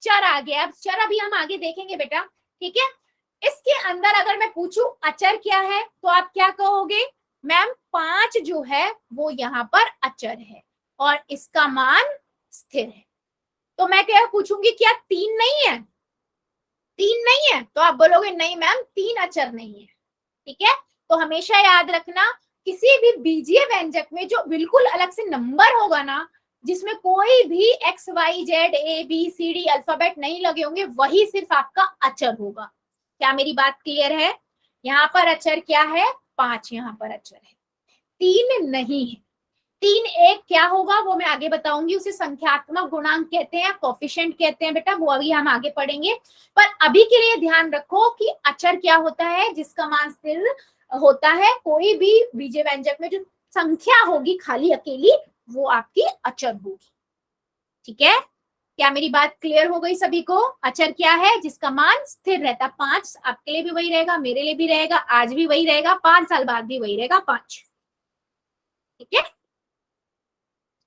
चर आ गया। अब चर अभी हम आगे देखेंगे बेटा, ठीक है। इसके अंदर अगर मैं पूछूं अचर क्या है, तो आप क्या कहोगे, मैम 5 जो है वो यहाँ पर अचर है और इसका मान स्थिर है। तो मैं क्या पूछूंगी, क्या 3 नहीं है? तीन नहीं है तो आप बोलोगे नहीं मैम 3 अचर नहीं है, ठीक है। तो हमेशा याद रखना किसी भी बीजीय व्यंजक में जो बिल्कुल अलग से नंबर होगा ना, जिसमें कोई भी X Y Z A B C D alphabet नहीं लगे होंगे, वही सिर्फ आपका अचर होगा। क्या मेरी बात क्लियर है? यहाँ पर अचर क्या है? 5 यहाँ पर अचर है, 3 नहीं है। 3 एक क्या होगा वो मैं आगे बताऊंगी, उसे संख्यात्मक गुणांक कहते हैं, कोफिशिएंट कहते हैं बेटा, वो अभी हम आगे पढ़ेंगे। पर अभी के लिए ध्यान रखो कि अचर क्या होता है, जिसका मान स्थिर होता है। कोई भी बीजीय व्यंजक में जो संख्या होगी खाली अकेली, वो आपकी अचर होगी, ठीक है। क्या मेरी बात क्लियर हो गई सभी को? अचर क्या है? जिसका मान स्थिर रहता। 5 आपके लिए भी वही रहेगा, मेरे लिए भी रहेगा, आज भी वही रहेगा, 5 साल बाद भी वही रहेगा, 5, ठीक है।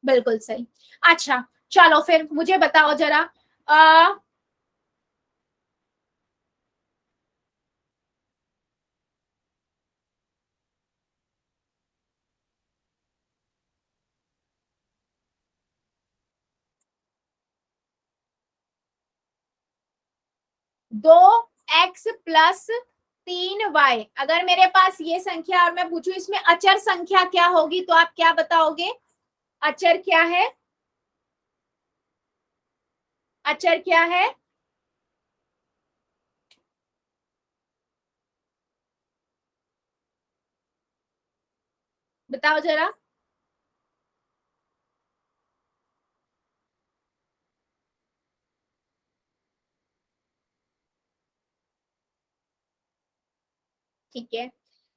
बिल्कुल सही। अच्छा चलो फिर मुझे बताओ जरा, आ, दो एक्स प्लस 3 वाई, अगर मेरे पास ये संख्या और मैं पूछूं इसमें अचर संख्या क्या होगी, तो आप क्या बताओगे? अचर क्या है? अचर क्या है? बताओ जरा। ठीक है,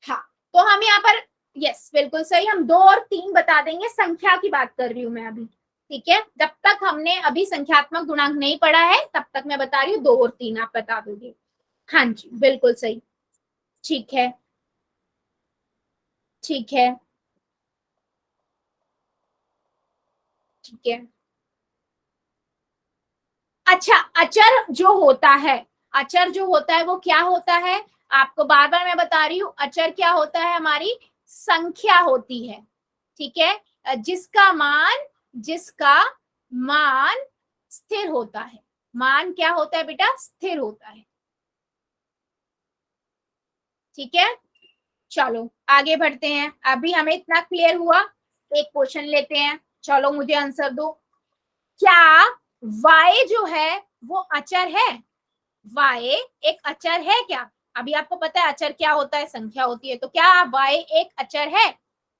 हाँ। तो हम यहाँ पर, यस बिल्कुल सही, हम 2 और 3 बता देंगे, संख्या की बात कर रही हूँ मैं अभी, ठीक है। जब तक हमने अभी संख्यात्मक गुणांक नहीं पढ़ा है तब तक मैं बता रही हूँ 2 और 3 आप बता दोगे। हाँ जी बिल्कुल सही, ठीक है, ठीक है, ठीक है। अच्छा, अचर जो होता है, अचर जो होता है वो क्या होता है? आपको बार बार मैं बता रही हूँ, अचर क्या होता है? हमारी संख्या होती है, ठीक है, जिसका मान स्थिर होता है। मान क्या होता है बेटा? स्थिर होता है, ठीक है। चलो आगे बढ़ते हैं, अभी हमें इतना क्लियर हुआ। एक क्वेश्चन लेते हैं, चलो मुझे आंसर दो। क्या y जो है वो अचर है? y एक अचर है क्या? अभी आपको पता है अचर क्या होता है, संख्या होती है, तो क्या y एक अचर है?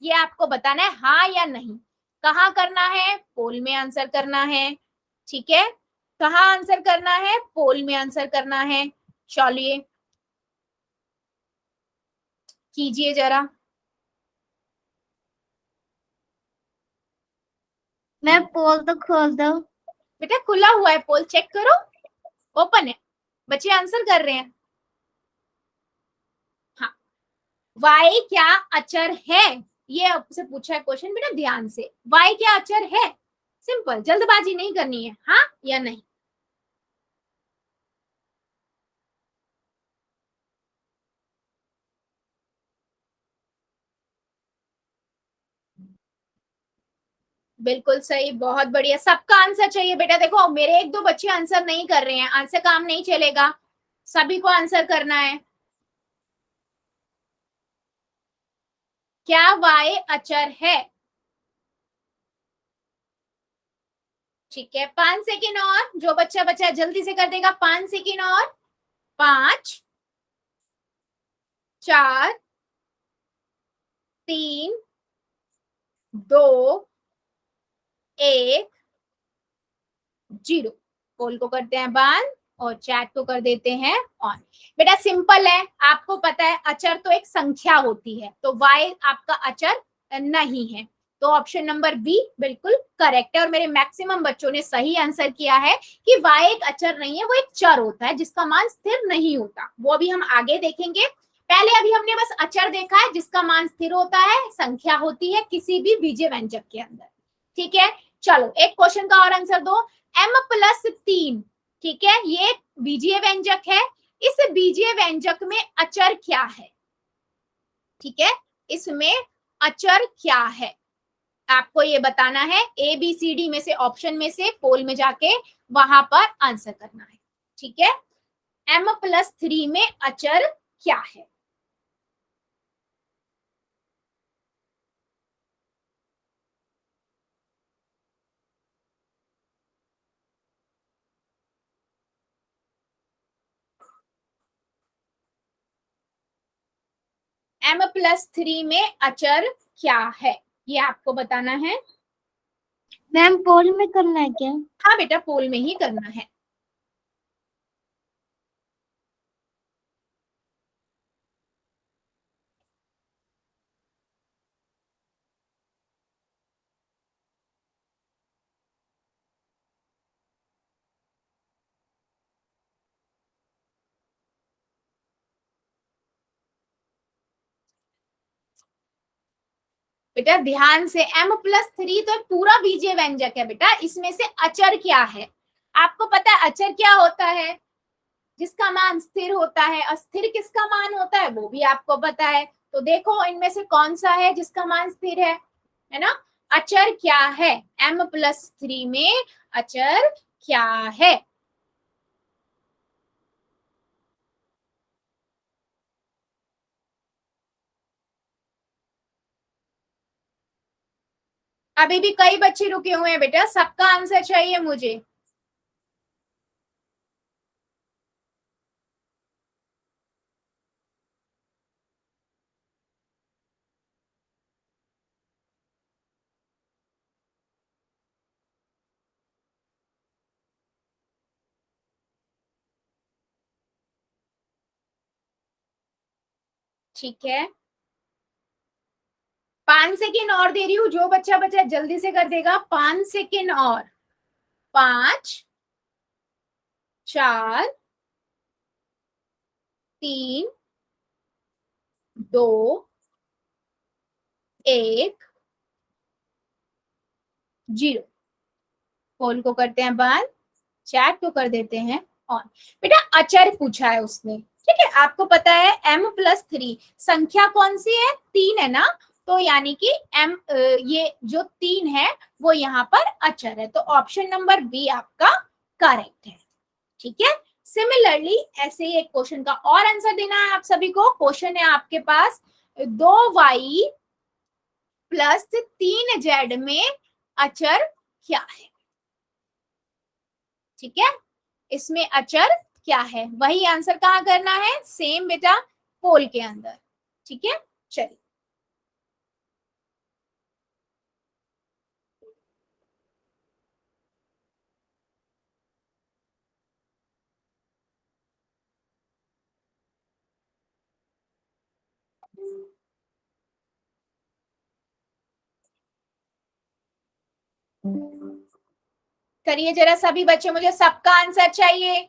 ये आपको बताना है, हाँ या नहीं। कहाँ करना है? पोल में आंसर करना है, ठीक है। कहाँ आंसर करना है? पोल में आंसर करना है। चलिए कीजिए जरा। मैं पोल तो खोल दो। बेटा खुला हुआ है पोल, चेक करो, ओपन है, बच्चे आंसर कर रहे हैं। हाँ, y क्या अचर है? ये आपसे पूछा है क्वेश्चन बेटा, ध्यान से। y क्या अचर है? सिंपल, जल्दबाजी नहीं करनी है, हाँ या नहीं। बिल्कुल सही, बहुत बढ़िया, सबका आंसर चाहिए बेटा। देखो मेरे 1-2 बच्चे आंसर नहीं कर रहे हैं, आंसर काम नहीं चलेगा, सभी को आंसर करना है। क्या y अचर है? ठीक है, 5 सेकेंड और, जो बच्चा बच्चा जल्दी से कर देगा, 5 सेकेंड और। 5, 4, 3, 2, 1, 0। पोल को करते हैं बंद और चैट को कर देते हैं ऑन। बेटा सिंपल है, आपको पता है अचर तो एक संख्या होती है, तो y आपका अचर नहीं है, तो ऑप्शन नंबर बी बिल्कुल करेक्ट है। और मेरे मैक्सिमम बच्चों ने सही आंसर किया है कि y एक अचर नहीं है, वो एक चर होता है जिसका मान स्थिर नहीं होता, वो अभी हम आगे देखेंगे। पहले अभी हमने बस अचर देखा है जिसका मान स्थिर होता है, संख्या होती है किसी भी बीजीय व्यंजक के अंदर, ठीक है। चलो एक क्वेश्चन का और आंसर दो। m+3, ठीक है, ये बीजीय व्यंजक है, इस बीजीय व्यंजक में अचर क्या है? ठीक है, इसमें अचर क्या है आपको ये बताना है, ए बी सी डी में से, ऑप्शन में से, पोल में जाके वहां पर आंसर करना है, ठीक है। m+3 में अचर क्या है? m+3 में अचर क्या है, ये आपको बताना है। मैम पोल में करना है क्या? हाँ बेटा, पोल में ही करना है। बेटा ध्यान से, m+3 तो पूरा बीजीय व्यंजक है बेटा, इसमें से अचर क्या है आपको पता है? अचर क्या होता है? जिसका मान स्थिर होता है। अस्थिर किसका मान होता है वो भी आपको पता है। तो देखो इनमें से कौन सा है जिसका मान स्थिर है ना? अचर क्या है? m+3 में अचर क्या है? अभी भी कई बच्चे रुके हुए हैं बेटा, सबका आंसर चाहिए मुझे। ठीक है, 5 सेकेंड और दे रही हूँ, जो बच्चा बच्चा जल्दी से कर देगा। 5 सेकेंड और। 5, 4, 3, 2, 1, 0। पोल को करते हैं बंद, चैट को कर देते हैं ऑन। बेटा अचर पूछा है उसने, ठीक है? आपको पता है m+3 संख्या कौन सी है? 3 है ना? तो यानी कि ये जो 3 है वो यहाँ पर अचर है, तो ऑप्शन नंबर बी आपका करेक्ट है। ठीक है, सिमिलरली ऐसे ही एक क्वेश्चन का और आंसर देना है आप सभी को। क्वेश्चन है आपके पास 2y + 3z में अचर क्या है? ठीक है, इसमें अचर क्या है, वही आंसर कहाँ करना है? सेम बेटा, पोल के अंदर। ठीक है, चलिए। करिए जरा सभी बच्चे, मुझे सबका आंसर चाहिए।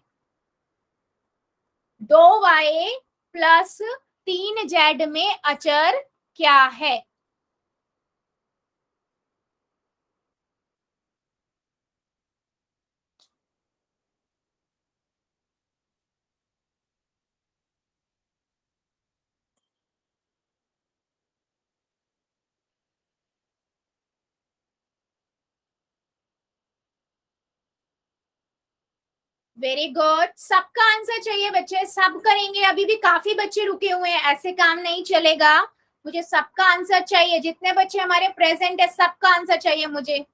2y + 3z में अचर क्या है? वेरी गुड, सबका आंसर चाहिए बच्चे, सब करेंगे। अभी भी काफी बच्चे रुके हुए हैं, ऐसे काम नहीं चलेगा। मुझे सबका आंसर चाहिए, जितने बच्चे हमारे प्रेजेंट है सबका आंसर चाहिए मुझे।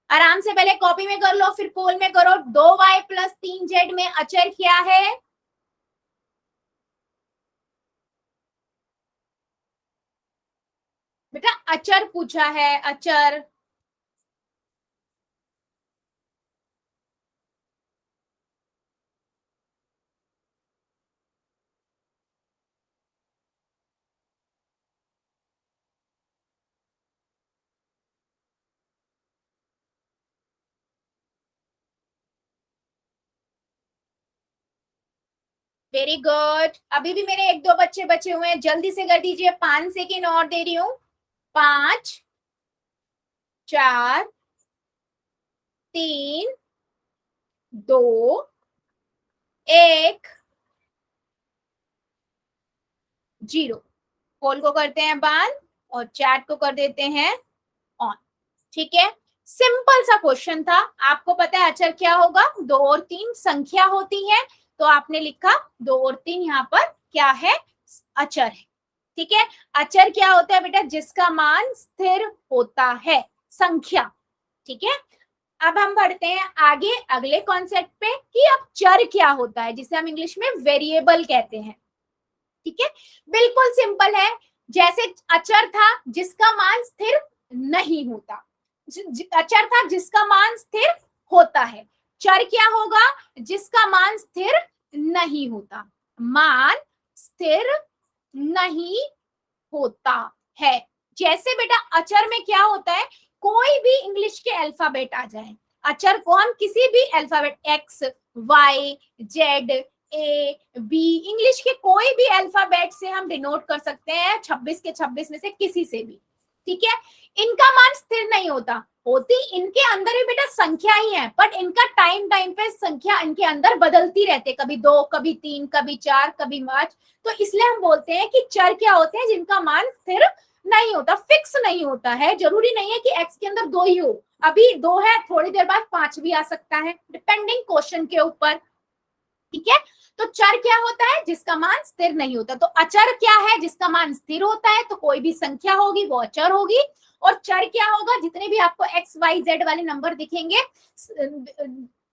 आराम से पहले कॉपी में कर लो, फिर पोल में करो। 2y + 3z में अचर क्या है? बेटा अचर पूछा है, अचर। वेरी गुड, अभी भी मेरे 1-2 बच्चे बचे हुए हैं, जल्दी से कर दीजिए। 5 सेकेंड और दे रही हूँ। 5, 4, 3, 2, 1, 0। पोल को करते हैं बंद और चैट को कर देते हैं ऑन। ठीक है, सिंपल सा क्वेश्चन था। आपको पता है अचर क्या होगा? 2 और 3 संख्या होती है, तो आपने लिखा 2 और 3 यहाँ पर क्या है, अचर है। ठीक है, अचर क्या होता है बेटा, जिसका मान स्थिर होता है, संख्या। ठीक है, अब हम बढ़ते हैं आगे अगले कॉन्सेप्ट पे कि अब चर क्या होता है, जिसे हम इंग्लिश में वेरिएबल कहते हैं। ठीक है, बिल्कुल सिंपल है, जैसे अचर था जिसका मान स्थिर नहीं होता, अचर था जिसका मान स्थिर होता है। चर क्या होगा, जिसका मान स्थिर नहीं होता, मान स्थिर नहीं होता है। जैसे बेटा अचर में क्या होता है, कोई भी इंग्लिश के अल्फाबेट आ जाए, अचर को हम किसी भी alphabet x, Y, Z, A, B, English के कोई भी अल्फाबेट से हम डिनोट कर सकते हैं, 26 के 26 में से किसी से भी। ठीक है, इनका मान स्थिर नहीं होता, होती इनके अंदर भी बेटा संख्या ही है, बट इनका टाइम टाइम पे संख्या इनके अंदर बदलती रहती है, कभी 2, कभी 3, कभी 4, कभी 5। तो इसलिए हम बोलते हैं कि चर क्या होते हैं, जिनका मान स्थिर नहीं होता, फिक्स नहीं होता है। जरूरी नहीं है कि एक्स के अंदर 2 ही हो, अभी 2 है, थोड़ी देर बाद 5 भी आ सकता है, डिपेंडिंग क्वेश्चन के ऊपर। ठीक है, तो चर क्या होता है, जिसका मान स्थिर नहीं होता। तो अचर क्या है, जिसका मान स्थिर होता है, तो कोई भी संख्या होगी वो अचर होगी। और चर क्या होगा, जितने भी आपको एक्स वाई जेड वाले नंबर दिखेंगे,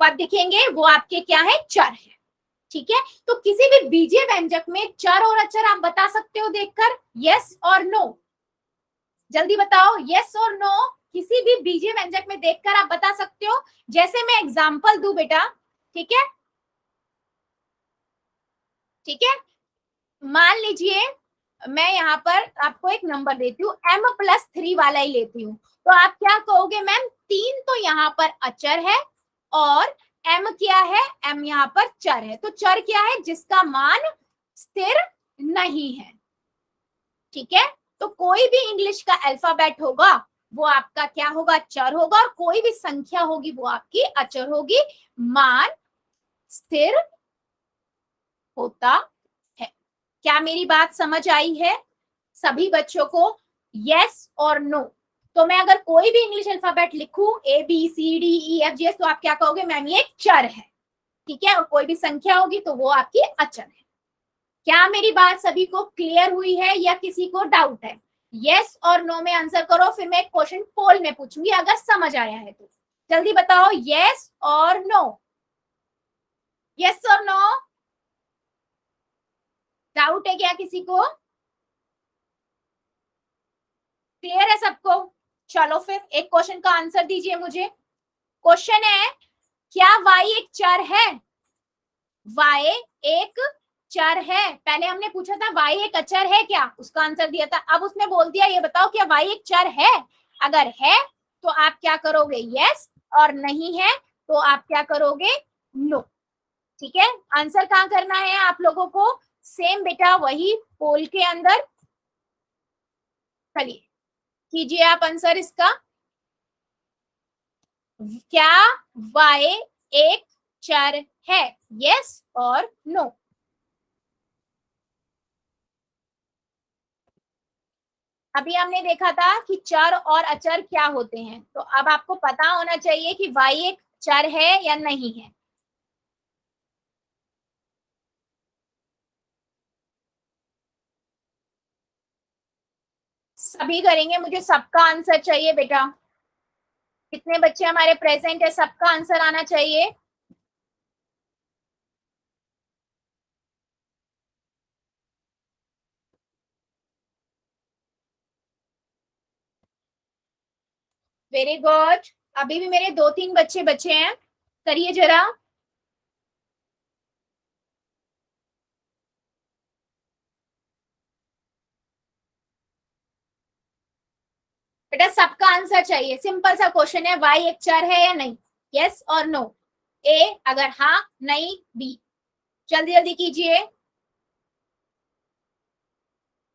पद दिखेंगे, वो आपके क्या है, चर है। ठीक है, तो किसी भी बीजीय व्यंजक में चर और अचर आप बता सकते हो देखकर, यस और नो, जल्दी बताओ, यस और नो, किसी भी बीजीय व्यंजक में देखकर आप बता सकते हो। जैसे मैं एग्जांपल दूं बेटा, ठीक है, ठीक है, मान लीजिए मैं यहाँ पर आपको एक नंबर देती हूँ, m+3 वाला ही लेती हूँ, तो आप क्या कहोगे, मैम 3 तो यहाँ पर अचर है और m क्या है, m यहाँ पर चर है। तो चर क्या है, जिसका मान स्थिर नहीं है। ठीक है, तो कोई भी इंग्लिश का अल्फाबेट होगा वो आपका क्या होगा, चर होगा, और कोई भी संख्या होगी वो आपकी अचर होगी, मान स्थिर होता है। क्या मेरी बात समझ आई है सभी बच्चों को, यस और नो? तो मैं अगर कोई भी इंग्लिश अल्फाबेट लिखूं ABCDEFGH, तो आप क्या कहोगे, मैम ये एक चर है। ठीक है, और कोई भी संख्या होगी तो वो आपकी अचर है। क्या मेरी बात सभी को क्लियर हुई है या किसी को डाउट है? यस और नो में आंसर करो, फिर मैं एक क्वेश्चन पोल में पूछूंगी, अगर समझ आया है तो जल्दी बताओ, यस और नो, यस और नो, डाउट है क्या किसी को? क्लियर है सबको? चलो फिर एक क्वेश्चन का आंसर दीजिए मुझे। क्वेश्चन है, क्या y एक चर है? y एक चर है, पहले हमने पूछा था y एक अचर है क्या, उसका आंसर दिया था। अब उसने बोल दिया ये बताओ क्या y एक चर है? अगर है तो आप क्या करोगे, यस, और नहीं है तो आप क्या करोगे, नो। ठीक है, आंसर कहाँ करना है आप लोगों को, सेम बेटा वही पोल के अंदर। चलिए कीजिए आप आंसर इसका, क्या y एक चर है, यस और नो? अभी हमने देखा था कि चर और अचर क्या होते हैं, तो अब आपको पता होना चाहिए कि y एक चर है या नहीं है। सभी करेंगे, मुझे सबका आंसर चाहिए बेटा, कितने बच्चे हमारे प्रेजेंट है, सबका आंसर आना चाहिए। वेरी गुड, अभी भी मेरे 2-3 बच्चे बचे हैं, करिए जरा। बेटा सबका आंसर चाहिए, सिंपल सा क्वेश्चन है, y एक चर है या नहीं, यस और नो, ए अगर हाँ, नहीं बी। जल्दी जल्दी कीजिए,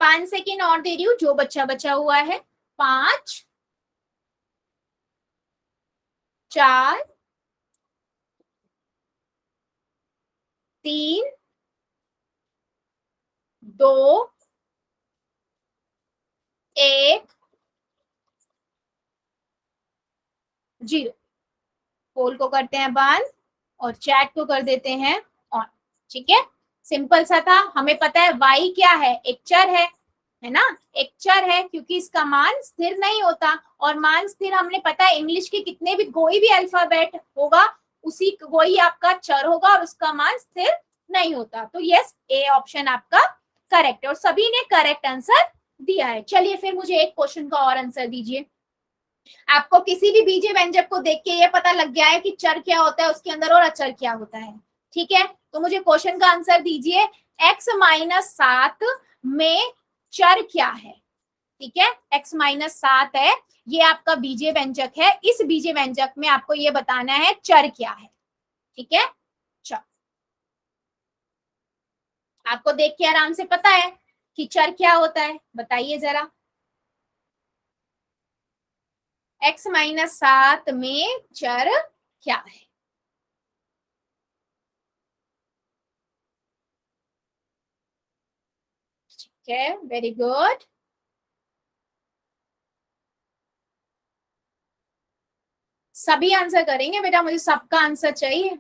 5 सेकेंड और दे रही हूँ, जो बच्चा बचा हुआ है, 5, 4, 3, 2, 1, 0। पोल को करते हैं बंद और चैट को कर देते हैं ऑन। ठीक है, सिंपल सा था। हमें पता है y क्या है, एक चर है ना, एक चर है, क्योंकि इसका मान स्थिर नहीं होता। और मान स्थिर हमने पता है इंग्लिश के कितने भी कोई भी अल्फाबेट होगा उसी वही आपका चर होगा और उसका मान स्थिर नहीं होता। तो यस, ए ऑप्शन आपका करेक्ट है और सभी ने करेक्ट आंसर दिया है। चलिए फिर मुझे एक क्वेश्चन का और आंसर दीजिए। आपको किसी भी बीजीय व्यंजक को देख के ये पता लग गया है कि चर क्या होता है उसके अंदर और अचर क्या होता है, ठीक है। तो मुझे क्वेश्चन का आंसर दीजिए, x-7 में चर क्या है, ठीक है। x-7 है, ये आपका बीजीय व्यंजक है। इस बीजीय व्यंजक में आपको ये बताना है चर क्या है, ठीक है। चल, आपको देख के आराम से पता है कि चर क्या होता है, बताइए जरा। x-7 में चर क्या है? ठीक है, वेरी गुड। सभी आंसर करेंगे बेटा, मुझे सबका आंसर चाहिए।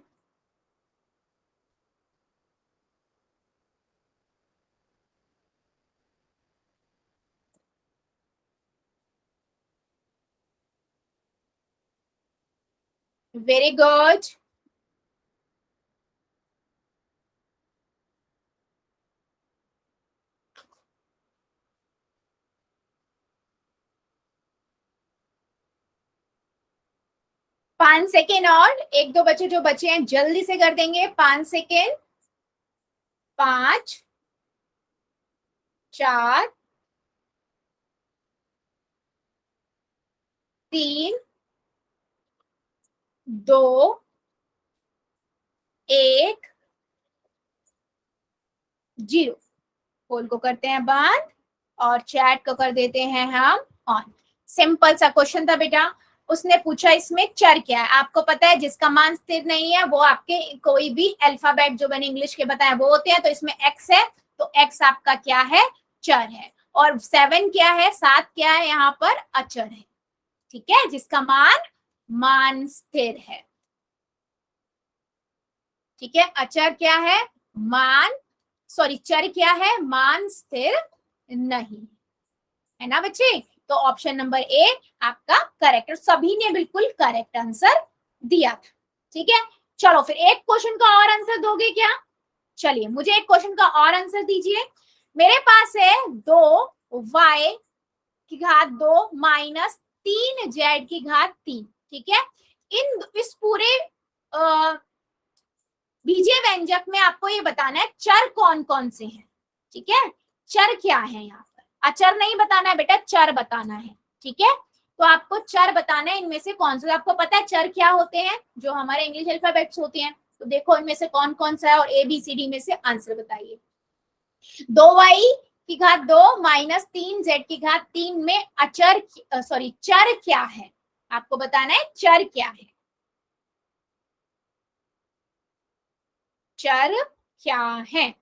Very good. 5 सेकेंड और, एक दो बच्चे जो बचे हैं जल्दी से कर देंगे। 5 सेकेंड। 5, 4, 3, 2, 1, 0। पोल को करते हैं बंद और चैट को कर देते हैं हम ऑन। सिंपल सा क्वेश्चन था बेटा। उसने पूछा इसमें चर क्या है। आपको पता है जिसका मान स्थिर नहीं है वो आपके कोई भी अल्फाबेट जो मैंने इंग्लिश के बताया वो होते हैं। तो इसमें x है, तो x आपका क्या है, चर है। और 7 क्या है, 7 क्या है, यहाँ पर अचर है, ठीक है, जिसका मान स्थिर है, ठीक है। अचर क्या है, चर क्या है, मान स्थिर नहीं, है ना बच्चे। तो ऑप्शन नंबर ए आपका करेक्ट, सभी ने बिल्कुल करेक्ट आंसर दिया था, ठीक है। चलो फिर एक क्वेश्चन का और आंसर दोगे क्या? चलिए मुझे एक क्वेश्चन का और आंसर दीजिए। मेरे पास है 2y की घात 2 माइनस 3z की घात 3, ठीक है। इस पूरे बीजीय व्यंजक में आपको ये बताना है चर कौन कौन से हैं, ठीक है। चर क्या है यहाँ पर, अचर नहीं बताना है बेटा, चर बताना है, ठीक है। तो आपको चर बताना है, इनमें से कौन से, आपको पता है चर क्या होते हैं जो हमारे इंग्लिश अल्फाबेट्स होते हैं। तो देखो इनमें से कौन कौन सा है और ABCD में से आंसर बताइए। 2y की घात 2 माइनस 3z की घात 3 में चर क्या है, आपको बताना है चर क्या है, चर क्या है।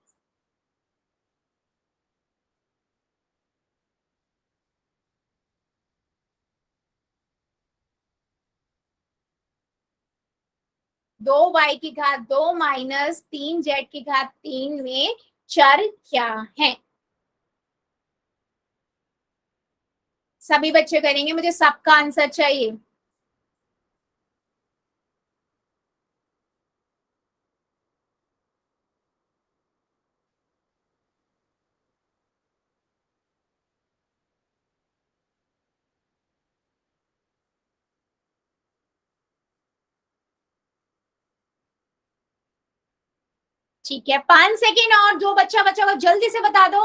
दो वाई की घात 2 माइनस 3z की घात 3 में चर क्या है? सभी बच्चे करेंगे, मुझे सबका आंसर चाहिए। ठीक है, 5 सेकेंड और, जो बच्चा बच्चा को जल्दी से बता दो।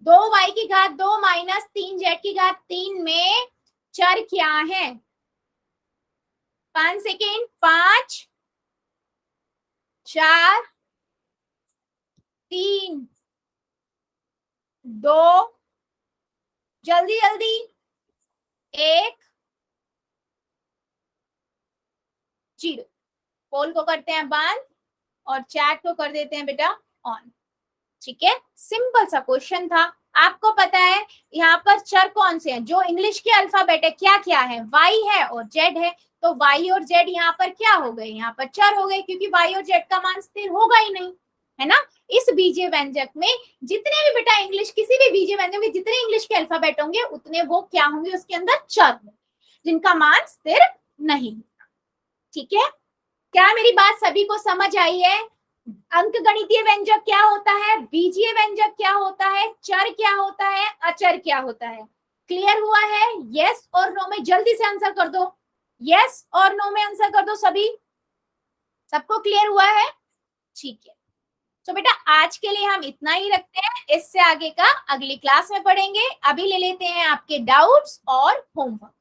2y की घात 2 माइनस 3z की घात 3 में चर क्या है? 5 सेकेंड। 5, 4, 3, 2, जल्दी जल्दी, 1, 0। पोल को करते हैं बंद और चैट को कर देते हैं बेटा ऑन, ठीक है। सिंपल सा क्वेश्चन था। आपको पता है यहाँ पर चर कौन से हैं, जो इंग्लिश के अल्फाबेट है क्या क्या है, y है और z है। तो y और z यहाँ पर क्या हो गए, यहाँ पर चर हो गए, क्योंकि y और z का मान स्थिर होगा ही नहीं, है ना। इस बीजीय व्यंजक में जितने भी बेटा इंग्लिश, किसी भी बीजीय व्यंजक में जितने इंग्लिश के अल्फाबेट होंगे उतने वो क्या होंगे, उसके अंदर चर होंगे जिनका मान स्थिर नहीं। ठीक है, क्या मेरी बात सभी को समझ आई है? अंकगणितीय व्यंजक क्या होता है, बीजीय व्यंजक क्या होता है, चर क्या होता है, अचर क्या होता है? क्लियर हुआ है? यस और नो में जल्दी से आंसर कर दो, यस और नो में आंसर कर दो सभी। सबको क्लियर हुआ है? ठीक है, तो बेटा आज के लिए हम इतना ही रखते हैं, इससे आगे का अगली क्लास में पढ़ेंगे। अभी ले लेते हैं आपके डाउट्स और होमवर्क।